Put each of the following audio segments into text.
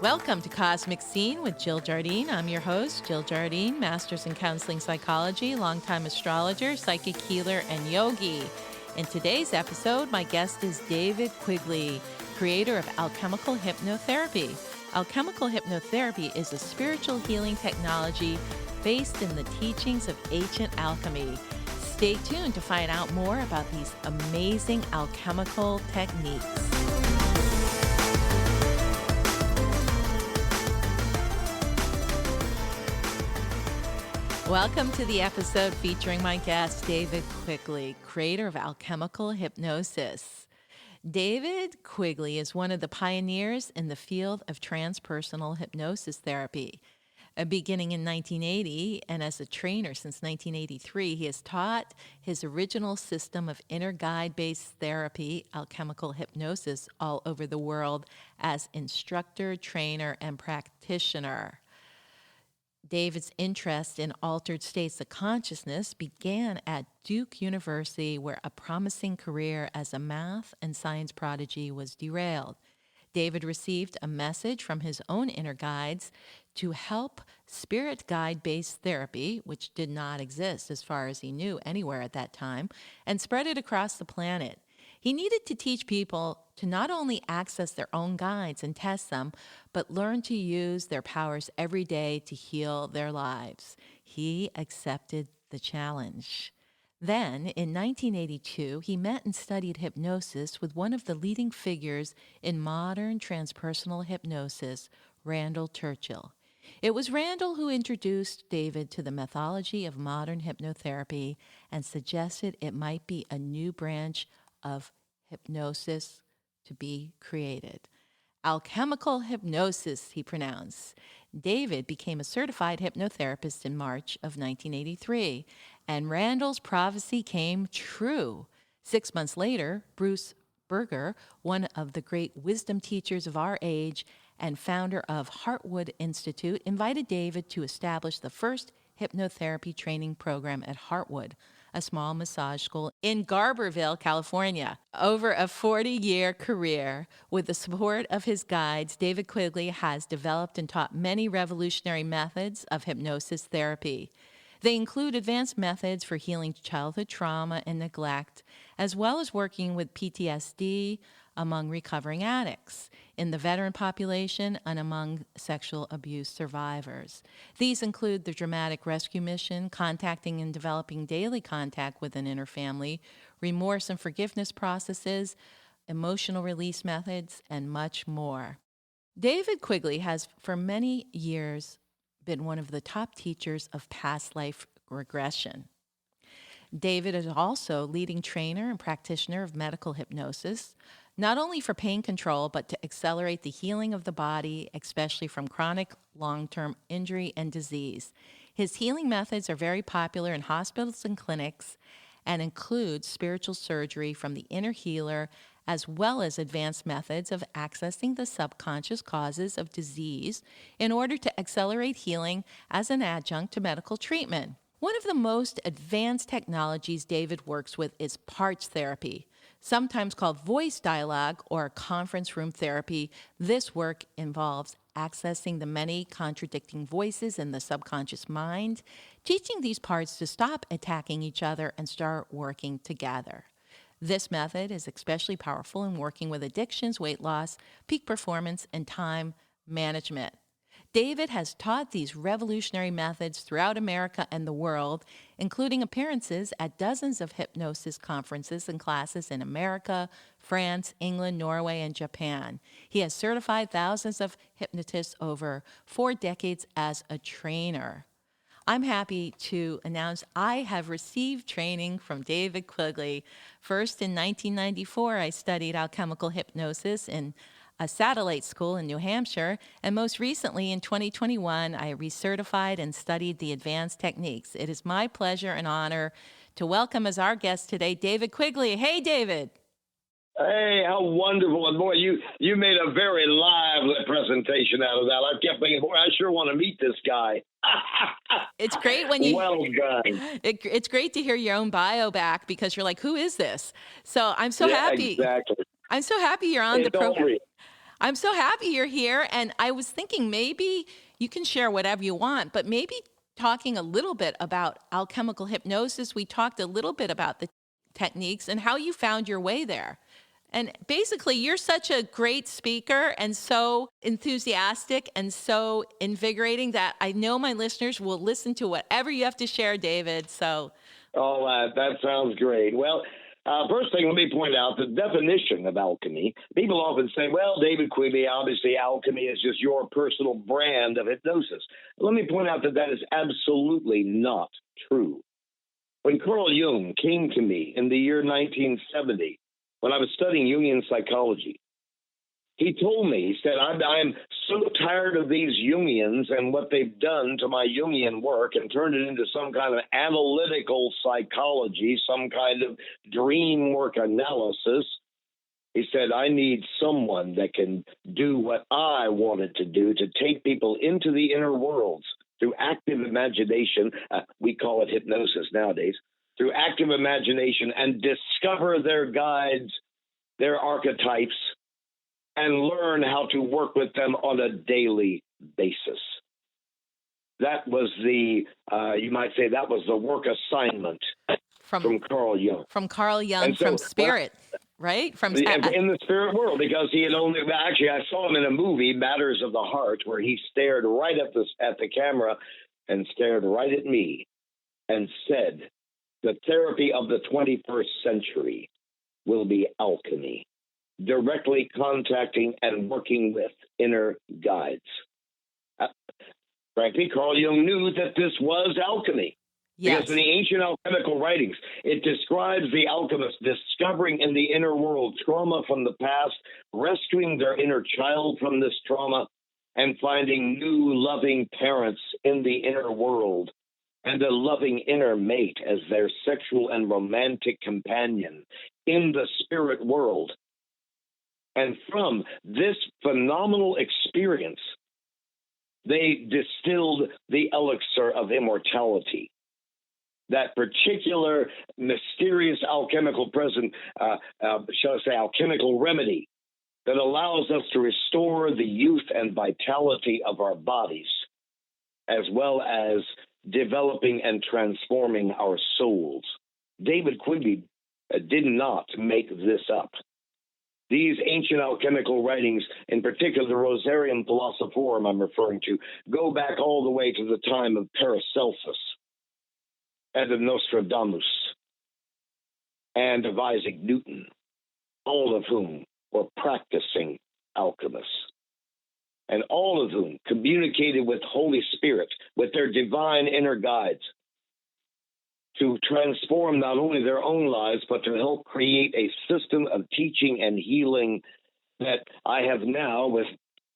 Welcome to Cosmic Scene with Jill Jardine. I'm your host, Jill Jardine, Master's in Counseling Psychology, longtime astrologer, psychic healer, and yogi. In today's episode, my guest is David Quigley, creator of Alchemical Hypnotherapy. Alchemical Hypnotherapy is a spiritual healing technology based in the teachings of ancient alchemy. Stay tuned to find out more about these amazing alchemical techniques. Welcome to the episode featuring my guest, David Quigley, creator of Alchemical Hypnosis. David Quigley is one of the pioneers in the field of transpersonal hypnosis therapy. Beginning in 1980 and as a trainer since 1983, he has taught his original system of inner guide-based therapy, alchemical hypnosis, all over the world as instructor, trainer, and practitioner. David's interest in altered states of consciousness began at Duke University, where a promising career as a math and science prodigy was derailed. David received a message from his own inner guides to help spirit guide-based therapy, which did not exist as far as he knew anywhere at that time, and spread it across the planet. He needed to teach people to not only access their own guides and test them, but learn to use their powers every day to heal their lives. He accepted the challenge. Then, in 1982, he met and studied hypnosis with one of the leading figures in modern transpersonal hypnosis, Randall Churchill. It was Randall who introduced David to the methodology of modern hypnotherapy and suggested it might be a new branch of hypnosis to be created. Alchemical hypnosis, he pronounced. David became a certified hypnotherapist in March of 1983, and Randall's prophecy came true. 6 months later, Bruce Berger, one of the great wisdom teachers of our age and founder of Heartwood Institute, invited David to establish the first hypnotherapy training program at Heartwood, a small massage school in Garberville, California. Over a 40-year career, with the support of his guides, David Quigley has developed and taught many revolutionary methods of hypnosis therapy. They include advanced methods for healing childhood trauma and neglect, as well as working with PTSD among recovering addicts, in the veteran population, and among sexual abuse survivors. These include the dramatic rescue mission, contacting and developing daily contact with an inner family, remorse and forgiveness processes, emotional release methods, and much more. David Quigley has, for many years, been one of the top teachers of past life regression. David is also leading trainer and practitioner of medical hypnosis, not only for pain control, but to accelerate the healing of the body, especially from chronic long-term injury and disease. His healing methods are very popular in hospitals and clinics and include spiritual surgery from the inner healer, as well as advanced methods of accessing the subconscious causes of disease in order to accelerate healing as an adjunct to medical treatment. One of the most advanced technologies David works with is parts therapy, sometimes called voice dialogue or conference room therapy. This work involves accessing the many contradicting voices in the subconscious mind, teaching these parts to stop attacking each other and start working together. This method is especially powerful in working with addictions, weight loss, peak performance, and time management. David has taught these revolutionary methods throughout America and the world, including appearances at dozens of hypnosis conferences and classes in America, France, England, Norway, and Japan. He has certified thousands of hypnotists over 4 decades as a trainer. I'm happy to announce I have received training from David Quigley. First, in 1994, I studied alchemical hypnosis in a satellite school in New Hampshire, and most recently in 2021, I recertified and studied the advanced techniques. It is my pleasure and honor to welcome as our guest today, David Quigley. Hey, David. Hey, how wonderful. And boy, you made a very lively presentation out of that. I kept thinking, boy, I sure want to meet this guy. It's great when you... Well done. It's great to hear your own bio back because you're like, who is this? So I'm so happy. Exactly. I'm so happy you're on the program. I'm so happy you're here. And I was thinking maybe you can share whatever you want, but maybe talking a little bit about alchemical hypnosis. We talked a little bit about the techniques and how you found your way there. And basically, you're such a great speaker and so enthusiastic and so invigorating that I know my listeners will listen to whatever you have to share, David. So, Oh, that sounds great. Well, first thing, let me point out the definition of alchemy. People often say, well, David Quigley, obviously alchemy is just your personal brand of hypnosis. Let me point out that that is absolutely not true. When Carl Jung came to me in the year 1970, when I was studying Jungian psychology, he told me, he said, I'm so tired of these Jungians and what they've done to my Jungian work and turned it into some kind of analytical psychology, some kind of dream work analysis. He said, I need someone that can do what I wanted to do, to take people into the inner worlds through active imagination. We call it hypnosis nowadays. Through active imagination and discover their guides, their archetypes, and learn how to work with them on a daily basis. That was you might say that was the work assignment from Carl Jung. From Carl Jung, So, from spirit, right? In the spirit world, because he had only, actually, I saw him in a movie, Matters of the Heart, where he stared right at the camera and stared right at me and said, the therapy of the 21st century will be alchemy, directly contacting and working with inner guides. Frankly, Carl Jung knew that this was alchemy. Yes. Because in the ancient alchemical writings, it describes the alchemist discovering in the inner world trauma from the past, rescuing their inner child from this trauma, and finding new loving parents in the inner world, and a loving inner mate as their sexual and romantic companion in the spirit world. And from this phenomenal experience, they distilled the elixir of immortality, that particular mysterious alchemical alchemical remedy that allows us to restore the youth and vitality of our bodies, as well as developing and transforming our souls. David Quigley did not make this up. These ancient alchemical writings, in particular the Rosarium Philosophorum I'm referring to, go back all the way to the time of Paracelsus and of Nostradamus and of Isaac Newton, all of whom were practicing alchemists, and all of whom communicated with Holy Spirit, with their divine inner guides, to transform not only their own lives, but to help create a system of teaching and healing that I have now, with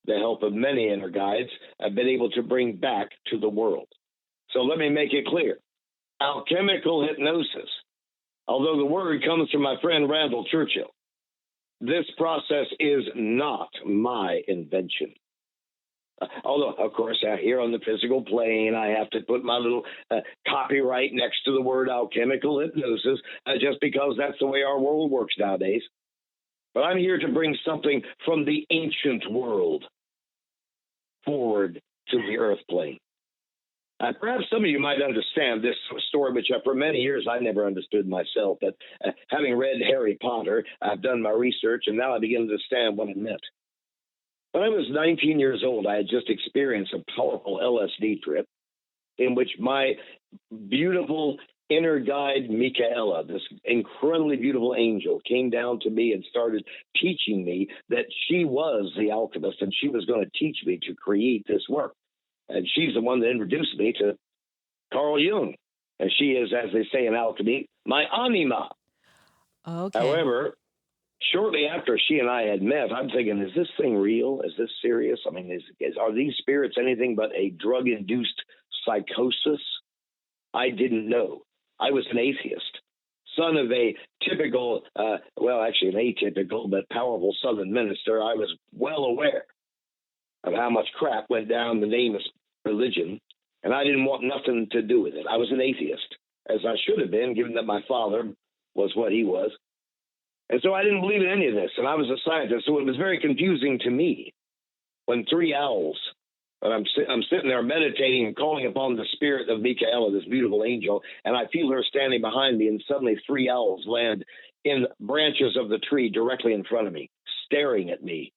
the help of many inner guides, have been able to bring back to the world. So let me make it clear. Alchemical hypnosis, although the word comes from my friend Randall Churchill, this process is not my invention. Although, of course, here on the physical plane, I have to put my little copyright next to the word alchemical hypnosis, just because that's the way our world works nowadays. But I'm here to bring something from the ancient world forward to the earth plane. Perhaps some of you might understand this story, which for many years I never understood myself. But having read Harry Potter, I've done my research, and now I begin to understand what it meant. When I was 19 years old, I had just experienced a powerful LSD trip in which my beautiful inner guide, Michaela, this incredibly beautiful angel, came down to me and started teaching me that she was the alchemist and she was going to teach me to create this work. And she's the one that introduced me to Carl Jung. And she is, as they say in alchemy, my anima. Okay. However, shortly after she and I had met, I'm thinking, is this thing real? Is this serious? I mean, are these spirits anything but a drug-induced psychosis? I didn't know. I was an atheist, son of a typical, an atypical but powerful Southern minister. I was well aware of how much crap went down the name of religion, and I didn't want nothing to do with it. I was an atheist, as I should have been, given that my father was what he was. And so I didn't believe in any of this. And I was a scientist, so it was very confusing to me when three owls, and I'm sitting there meditating and calling upon the spirit of Michaela, this beautiful angel, and I feel her standing behind me, and suddenly three owls land in branches of the tree directly in front of me, staring at me,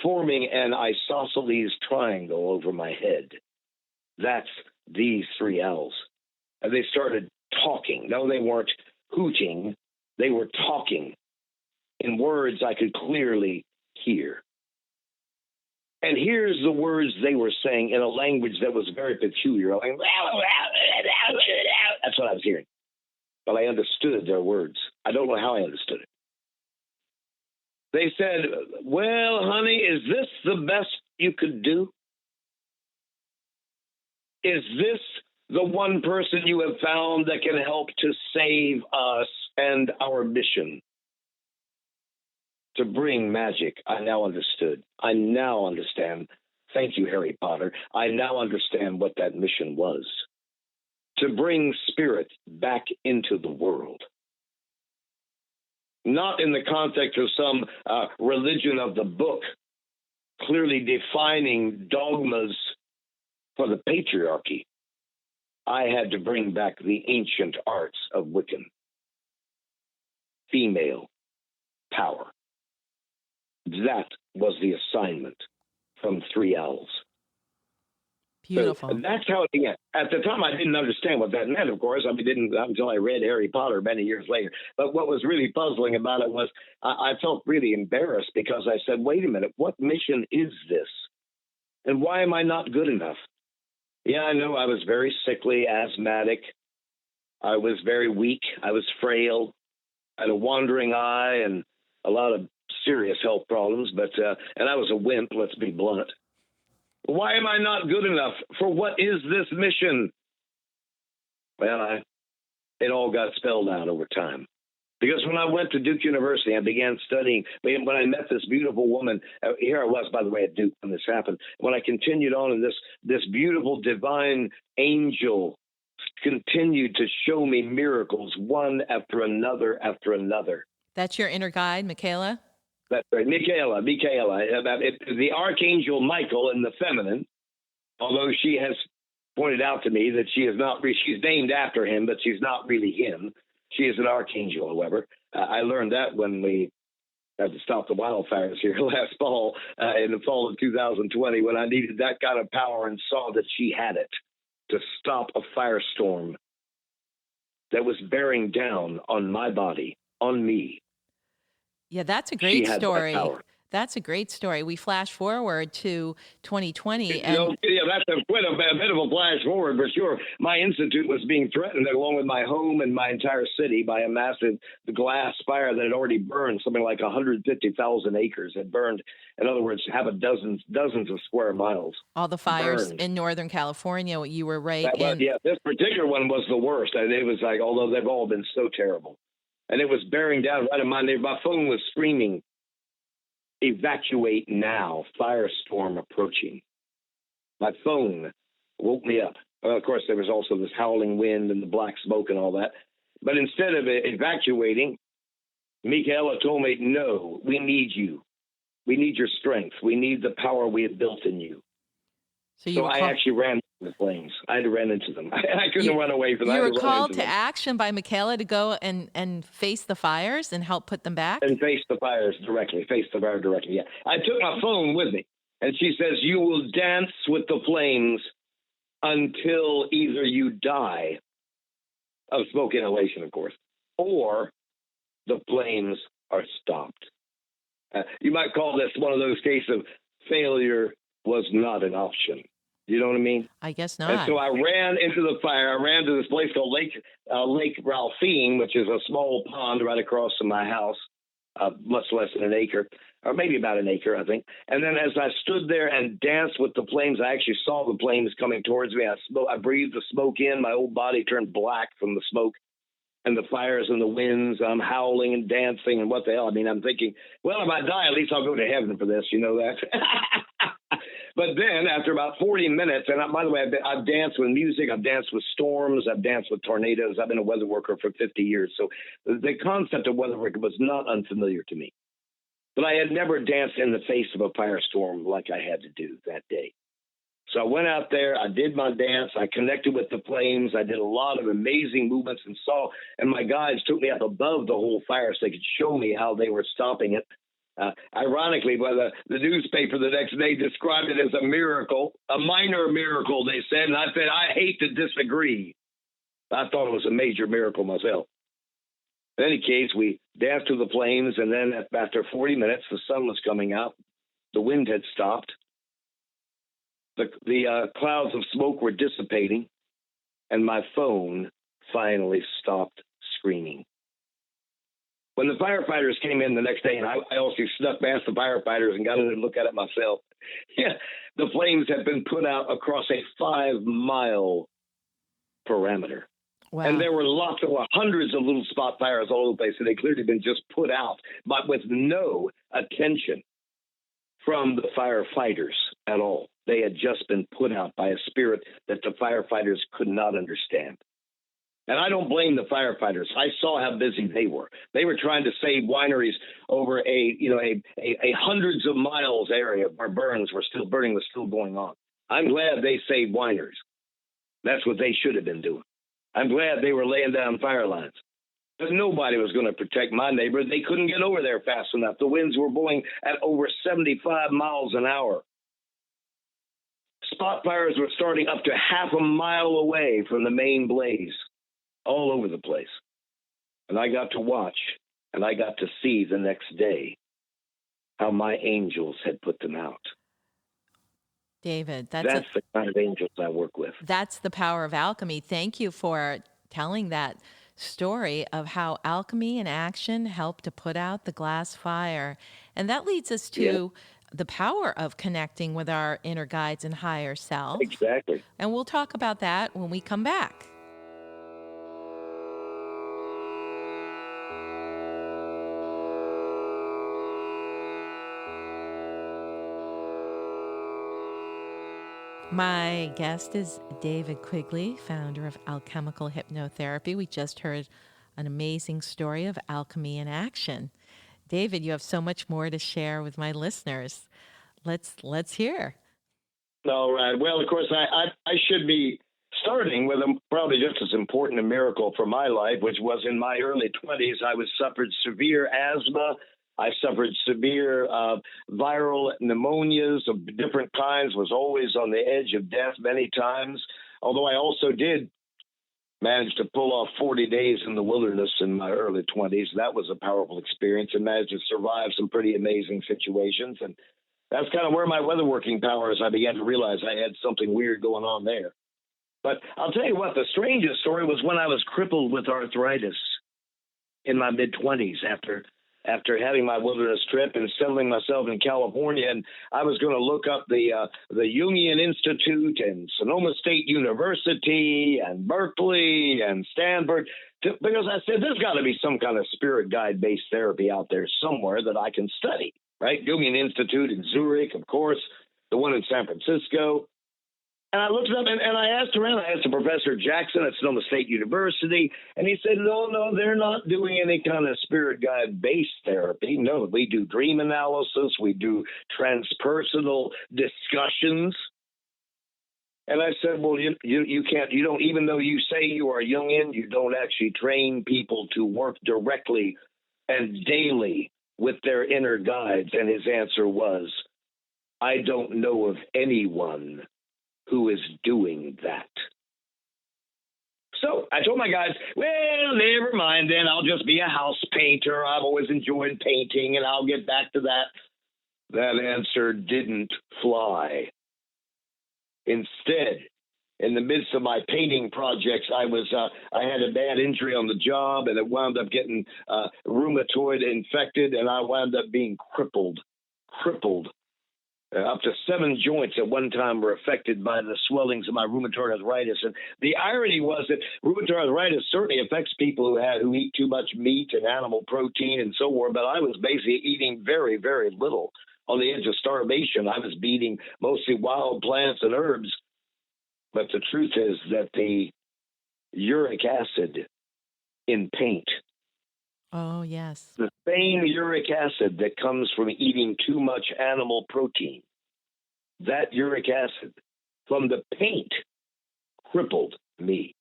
forming an isosceles triangle over my head. That's these three owls. And they started talking. No, they weren't hooting. They were talking in words I could clearly hear. And here's the words they were saying in a language that was very peculiar. Like, that's what I was hearing. But I understood their words. I don't know how I understood it. They said, well, honey, is this the best you could do? Is this the one person you have found that can help to save us and our mission? To bring magic. I now understood. I now understand. Thank you, Harry Potter. I now understand what that mission was. To bring spirit back into the world. Not in the context of some religion of the book, clearly defining dogmas for the patriarchy. I had to bring back the ancient arts of Wiccan. Female power. That was the assignment from three owls. Beautiful. So that's how it began. At the time, I didn't understand what that meant, of course. I didn't until I read Harry Potter many years later. But what was really puzzling about it was I felt really embarrassed because I said, wait a minute, what mission is this? And why am I not good enough? Yeah, I know I was very sickly, asthmatic. I was very weak. I was frail. I had a wandering eye and a lot of serious health problems, and I was a wimp, let's be blunt. Why am I not good enough? For what is this mission? Well, it all got spelled out over time. Because when I went to Duke University, I began studying. When I met this beautiful woman, here I was, by the way, at Duke when this happened. When I continued on, and this beautiful divine angel continued to show me miracles, one after another after another. That's your inner guide, Michaela? That's right, Michaela. The Archangel Michael in the feminine, although she has pointed out to me that she is not, she's named after him, but she's not really him. She is an archangel, however. I learned that when we had to stop the wildfires here last fall, in the fall of 2020, when I needed that kind of power and saw that she had it to stop a firestorm that was bearing down on my body, on me. Yeah, that's a great story. That's a great story. We flash forward to 2020. And that's a bit of a flash forward, for sure. My institute was being threatened, along with my home and my entire city, by a massive glass fire that had already burned something like 150,000 acres. It burned, in other words, dozens of square miles. All the fires in Northern California, you were right. This particular one was the worst. And it was like, although they've all been so terrible. And it was bearing down right in my neighborhood. My phone was screaming, "Evacuate now, firestorm approaching." My phone woke me up. Well, of course, there was also this howling wind and the black smoke and all that. But instead of evacuating, Michaela told me, no, we need you. We need your strength. We need the power we have built in you. So I actually ran into the flames. I had to run into them. I couldn't run away from them. You were called to action by Michaela to go and face the fires and help put them back? And face the fire directly, yeah. I took my phone with me, and she says, you will dance with the flames until either you die of smoke inhalation, of course, or the flames are stopped. You might call this one of those cases of failure was not an option. You know what I mean? I guess not. And so I ran into the fire. I ran to this place called Lake Ralphine, which is a small pond right across from my house, much less than an acre, or maybe about an acre, I think. And then as I stood there and danced with the flames, I actually saw the flames coming towards me. I breathed the smoke in. My whole body turned black from the smoke and the fires and the winds. I'm howling and dancing, and what the hell? I mean, I'm thinking, well, if I die, at least I'll go to heaven for this. You know that? But then after about 40 minutes, and by the way, I've danced with music, I've danced with storms, I've danced with tornadoes. I've been a weather worker for 50 years. So the concept of weather worker was not unfamiliar to me. But I had never danced in the face of a firestorm like I had to do that day. So I went out there, I did my dance, I connected with the flames, I did a lot of amazing movements and my guides took me up above the whole fire so they could show me how they were stopping it. Ironically, the newspaper the next day described it as a miracle, a minor miracle, they said, and I said, I hate to disagree. I thought it was a major miracle myself. In any case, we danced to the flames, and then after 40 minutes, the sun was coming out, the wind had stopped, the clouds of smoke were dissipating, and my phone finally stopped screaming. When the firefighters came in the next day, and I also snuck past the firefighters and got in and looked at it myself, the flames had been put out across a 5-mile perimeter. Wow. And there were hundreds of little spot fires all over the place, and they clearly been just put out, but with no attention from the firefighters at all. They had just been put out by a spirit that the firefighters could not understand. And I don't blame the firefighters. I saw how busy they were. They were trying to save wineries over a hundreds of miles area where burning was still going on. I'm glad they saved wineries. That's what they should have been doing. I'm glad they were laying down fire lines. But nobody was going to protect my neighborhood. They couldn't get over there fast enough. The winds were blowing at over 75 miles an hour. Spot fires were starting up to half a mile away from the main blaze, all over the place. And I got to watch, and I got to see the next day how my angels had put them out. David, that's the kind of angels I work with. That's the power of alchemy. Thank you for telling that story of how alchemy in action helped to put out the glass fire. And that leads us to the power of connecting with our inner guides and higher self. Exactly. And we'll talk about that when we come back. My guest is David Quigley, founder of Alchemical Hypnotherapy. We just heard an amazing story of alchemy in action. David, you have so much more to share with my listeners. Let's hear. All right. Well, of course, I should be starting with probably just as important a miracle for my life, which was in my early 20s. I suffered severe asthma. I suffered severe viral pneumonias of different kinds, was always on the edge of death many times, although I also did manage to pull off 40 days in the wilderness in my early 20s. That was a powerful experience, and managed to survive some pretty amazing situations. And that's kind of where my weatherworking powers, I began to realize I had something weird going on there. But I'll tell you what, the strangest story was when I was crippled with arthritis in my mid-20s after having my wilderness trip and settling myself in California. And I was going to look up the Jungian Institute and Sonoma State University and Berkeley and Stanford, because I said, there's got to be some kind of spirit guide-based therapy out there somewhere that I can study, right? Jungian Institute in Zurich, of course, the one in San Francisco. And I looked it up, and I asked around. I asked Professor Jackson at Sonoma State University, and he said, no, they're not doing any kind of spirit guide-based therapy. No, we do dream analysis. We do transpersonal discussions. And I said, well, you don't, even though you say you are Jungian, you don't actually train people to work directly and daily with their inner guides. And his answer was, I don't know of anyone who is doing that. So I told my guys, well, never mind then. I'll just be a house painter. I've always enjoyed painting, and I'll get back to that. That answer didn't fly. Instead, in the midst of my painting projects, I had a bad injury on the job, and it wound up getting rheumatoid infected, and I wound up being crippled. Up to 7 joints at one time were affected by the swellings of my rheumatoid arthritis. And the irony was that rheumatoid arthritis certainly affects people who eat too much meat and animal protein and so on, but I was basically eating very, very little. on the edge of starvation. I was eating mostly wild plants and herbs. But the truth is that the uric acid in paint, Oh, yes. the same uric acid that comes from eating too much animal protein, that uric acid from the paint crippled me.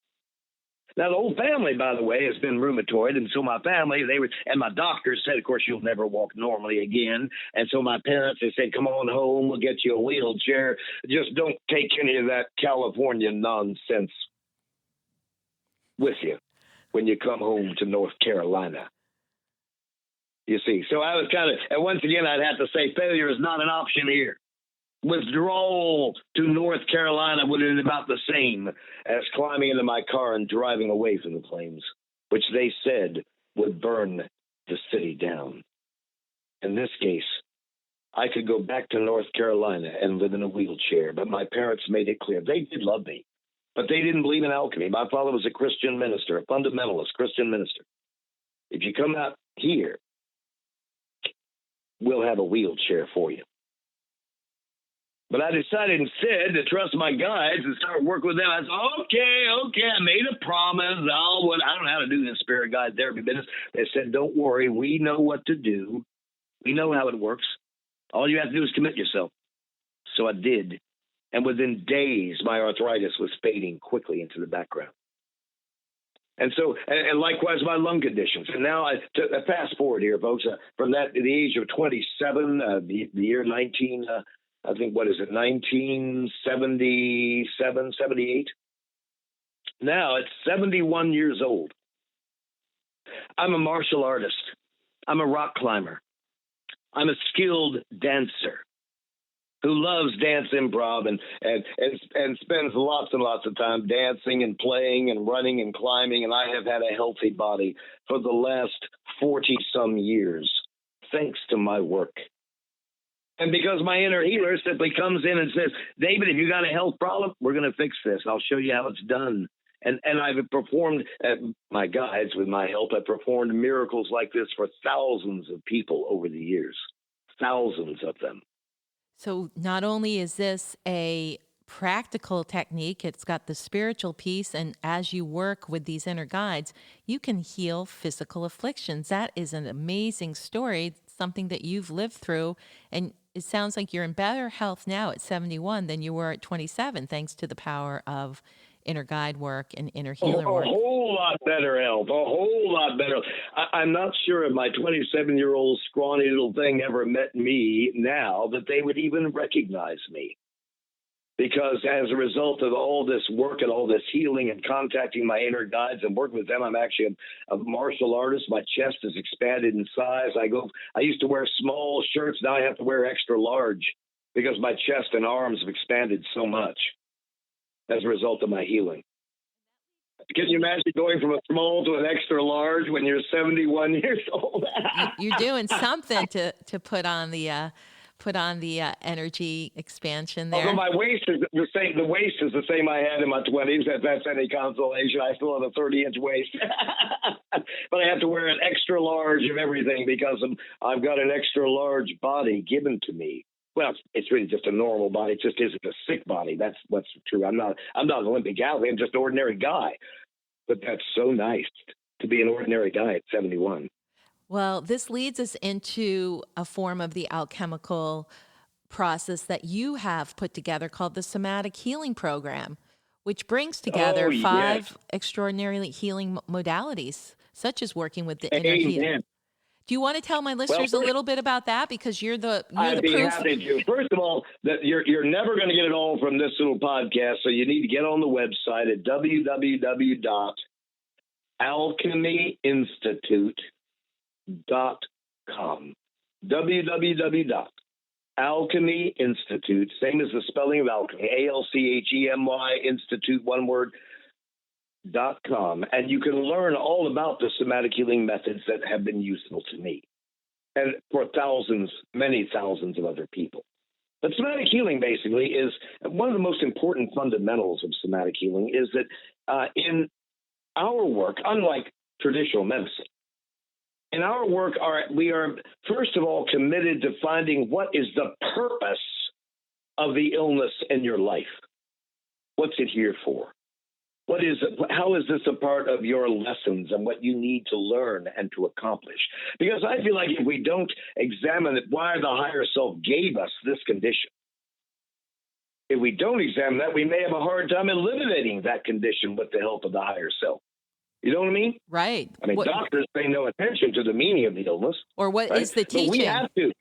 Now, the whole family, by the way, has been rheumatoid. And so my family, and my doctor said, of course, you'll never walk normally again. And so my parents, they said, come on home, we'll get you a wheelchair. Just don't take any of that California nonsense with you when you come home to North Carolina. You see, so I was and once again, I'd have to say failure is not an option here. Withdrawal to North Carolina would have been about the same as climbing into my car and driving away from the flames, which they said would burn the city down. In this case, I could go back to North Carolina and live in a wheelchair, but my parents made it clear. They did love me, but they didn't believe in alchemy. My father was a Christian minister, a fundamentalist Christian minister. If you come out here, we'll have a wheelchair for you. But I decided instead to trust my guides and start working with them. I said, okay, I made a promise. I don't know how to do this spirit guide therapy business. They said, don't worry, we know what to do. We know how it works. All you have to do is commit yourself. So I did. And within days, my arthritis was fading quickly into the background. And so, and likewise, my lung conditions. And now fast forward here, folks, from the age of 27, the year 1977, 78. Now it's 71 years old. I'm a martial artist. I'm a rock climber. I'm a skilled dancer who loves dance improv and spends lots and lots of time dancing and playing and running and climbing. And I have had a healthy body for the last 40-some years, thanks to my work. And because my inner healer simply comes in and says, David, if you got a health problem, we're going to fix this. I'll show you how it's done. And I've performed, my guides, with my help, I've performed miracles like this for thousands of people over the years. Thousands of them. So not only is this a practical technique, it's got the spiritual piece. And as you work with these inner guides, you can heal physical afflictions. That is an amazing story, something that you've lived through. And it sounds like you're in better health now at 71 than you were at 27, thanks to the power of inner guide work and inner healer work. A whole lot better health, a whole lot better. I'm not sure if my 27-year-old scrawny little thing ever met me now that they would even recognize me. Because as a result of all this work and all this healing and contacting my inner guides and working with them, I'm actually a martial artist. My chest is expanded in size. I used to wear small shirts. Now I have to wear extra large because my chest and arms have expanded so much as a result of my healing. Can you imagine going from a small to an extra large when you're 71 years old? You're doing something to put on the energy expansion there. Although my waist is the same. The waist is the same I had in my 20s. If that's any consolation, I still have a 30-inch waist. But I have to wear an extra large of everything because I've got an extra large body given to me. Well, it's really just a normal body. It just isn't a sick body. That's what's true. I'm not an Olympic athlete. I'm just an ordinary guy. But that's so nice to be an ordinary guy at 71. Well, this leads us into a form of the alchemical process that you have put together called the Somatic Healing Program, which brings together five extraordinarily healing modalities, such as working with the inner healer. Do you want to tell my listeners a little bit about that? Because you're the proof. I'd be happy to. First of all, that you're never going to get it all from this little podcast, so you need to get on the website at www.alchemyinstitute.com. www.Alchemy Institute, same as the spelling of alchemy, ALCHEMY Institute, one word, .com, and you can learn all about the somatic healing methods that have been useful to me and for thousands, many thousands of other people. But somatic healing basically is one of the most important fundamentals of somatic healing is that in our work, unlike traditional medicine, In our work, we are, first of all, committed to finding what is the purpose of the illness in your life. What's it here for? What is it? How is this a part of your lessons and what you need to learn and to accomplish? Because I feel like if we don't examine why the higher self gave us this condition, if we don't examine that, we may have a hard time eliminating that condition with the help of the higher self. You know what I mean? Right. I mean, doctors pay no attention to the meaning of the illness. Or what is the teaching? But we have to.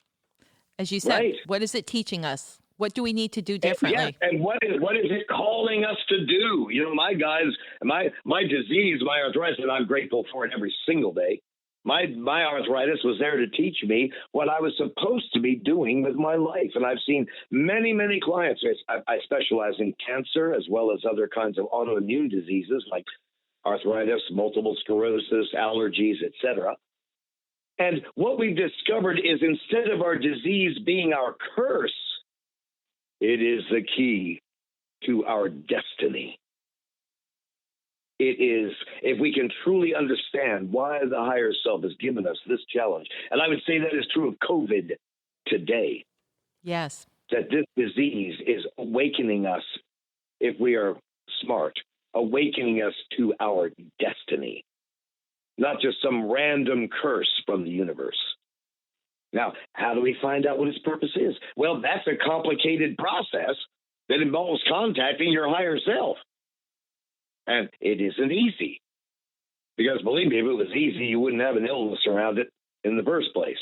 As you said, what is it teaching us? What do we need to do differently? And what is it calling us to do? You know, my guys, my disease, my arthritis, and I'm grateful for it every single day. My arthritis was there to teach me what I was supposed to be doing with my life. And I've seen many, many clients. I specialize in cancer as well as other kinds of autoimmune diseases like arthritis, multiple sclerosis, allergies, etc. And what we've discovered is instead of our disease being our curse, it is the key to our destiny. It is, if we can truly understand why the higher self has given us this challenge. And I would say that is true of COVID today. Yes. That this disease is awakening us, if we are smart, awakening us to our destiny, not just some random curse from the universe. Now, how do we find out what its purpose is? Well, that's a complicated process that involves contacting your higher self. And it isn't easy. Because believe me, if it was easy, you wouldn't have an illness around it in the first place.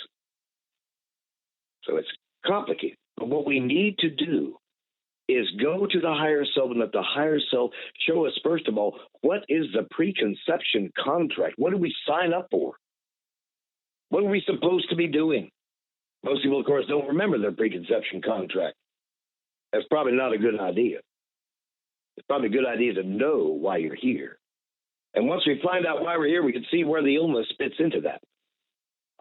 So it's complicated. But what we need to do is go to the higher self and let the higher self show us, first of all, what is the preconception contract? What did we sign up for? What are we supposed to be doing? Most people, of course, don't remember their preconception contract. That's probably not a good idea. It's probably a good idea to know why you're here. And once we find out why we're here, we can see where the illness fits into that.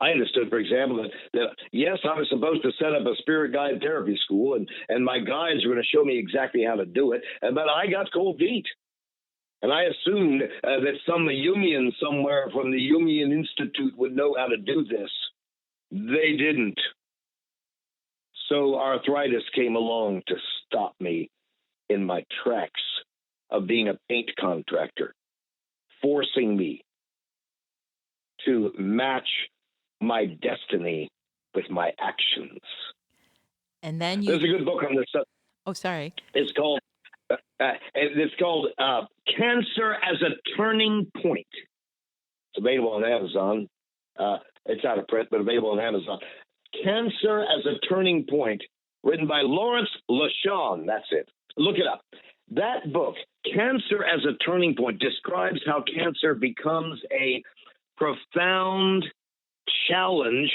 I understood, for example, that yes, I was supposed to set up a spirit guide therapy school, and my guides were going to show me exactly how to do it, but I got cold feet. And I assumed that some Jungian somewhere from the Alchemy Institute would know how to do this. They didn't. So arthritis came along to stop me in my tracks of being a paint contractor, forcing me to match my destiny with my actions. And then there's a good book on this stuff. Oh, sorry. It's called Cancer as a Turning Point. It's available on Amazon. It's out of print, but available on Amazon. Cancer as a Turning Point, written by Lawrence LaShawn. That's it. Look it up. That book, Cancer as a Turning Point, describes how cancer becomes a profound challenge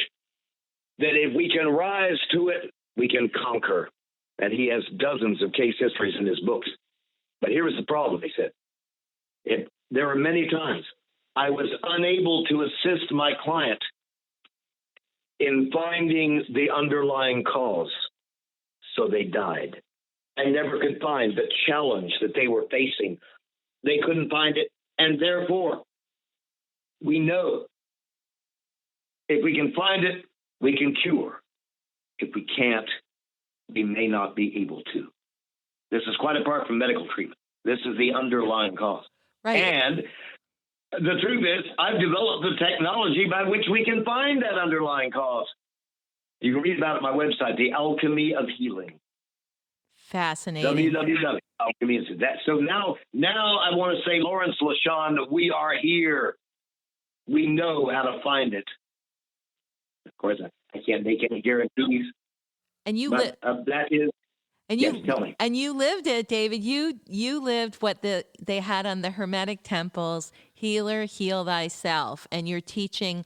that if we can rise to it, we can conquer. And he has dozens of case histories in his books. But here was the problem, he said. There were many times I was unable to assist my client in finding the underlying cause, so they died. I never could find the challenge that they were facing. They couldn't find it, and therefore, we know if we can find it, we can cure. If we can't, we may not be able to. This is quite apart from medical treatment. This is the underlying cause. Right. And the truth is, I've developed the technology by which we can find that underlying cause. You can read about it on my website, The Alchemy of Healing. Fascinating. www.alchemy Institute. So now I want to say, Lawrence LaShawn, we are here. We know how to find it. Of course, I can't make any guarantees. And you that is. And yes, tell me. And you lived it, David. You lived what they had on the Hermetic temples, healer, heal thyself. And you're teaching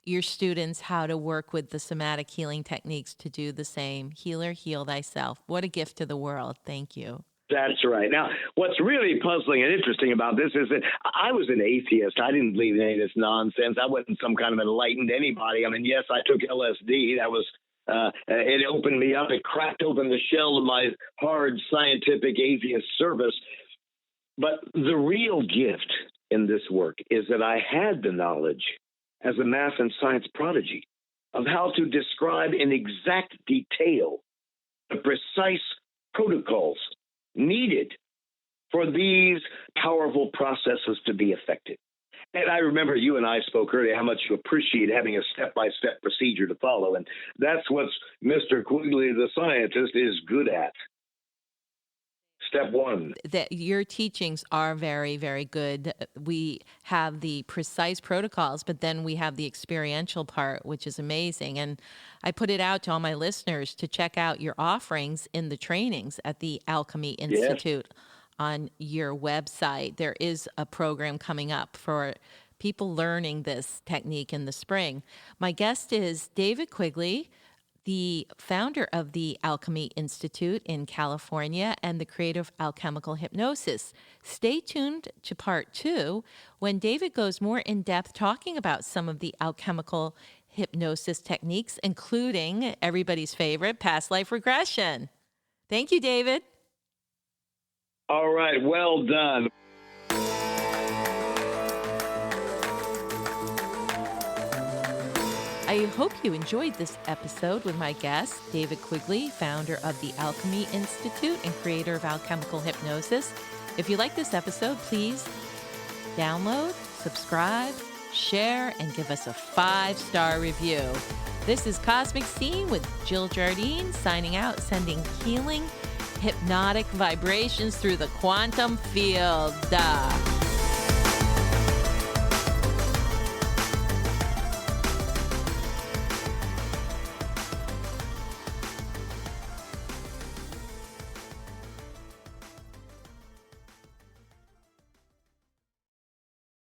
your students how to work with the somatic healing techniques to do the same. Healer, heal thyself. What a gift to the world. Thank you. That's right. Now, what's really puzzling and interesting about this is that I was an atheist. I didn't believe in any of this nonsense. I wasn't some kind of enlightened anybody. I mean, yes, I took LSD. That was it opened me up. It cracked open the shell of my hard scientific atheist service. But the real gift in this work is that I had the knowledge as a math and science prodigy of how to describe in exact detail the precise protocols needed for these powerful processes to be effective. And I remember you and I spoke earlier how much you appreciate having a step-by-step procedure to follow. And that's what Mr. Quigley, the scientist, is good at. Step one. That your teachings are very, very good. We have the precise protocols, but then we have the experiential part, which is amazing. And I put it out to all my listeners to check out your offerings in the trainings at the Alchemy Institute. Yes. On your website. There is a program coming up for people learning this technique in the spring. My guest is David Quigley, the founder of the Alchemy Institute in California and the creator of Alchemical Hypnosis. Stay tuned to part 2 when David goes more in depth talking about some of the alchemical hypnosis techniques, including everybody's favorite, past life regression. Thank you, David. All right, well done. I hope you enjoyed this episode with my guest, David Quigley, founder of the Alchemy Institute and creator of Alchemical Hypnosis. If you like this episode, please download, subscribe, share, and give us a 5-star review. This is Cosmic Scene with Jill Jardine signing out, sending healing hypnotic vibrations through the quantum field.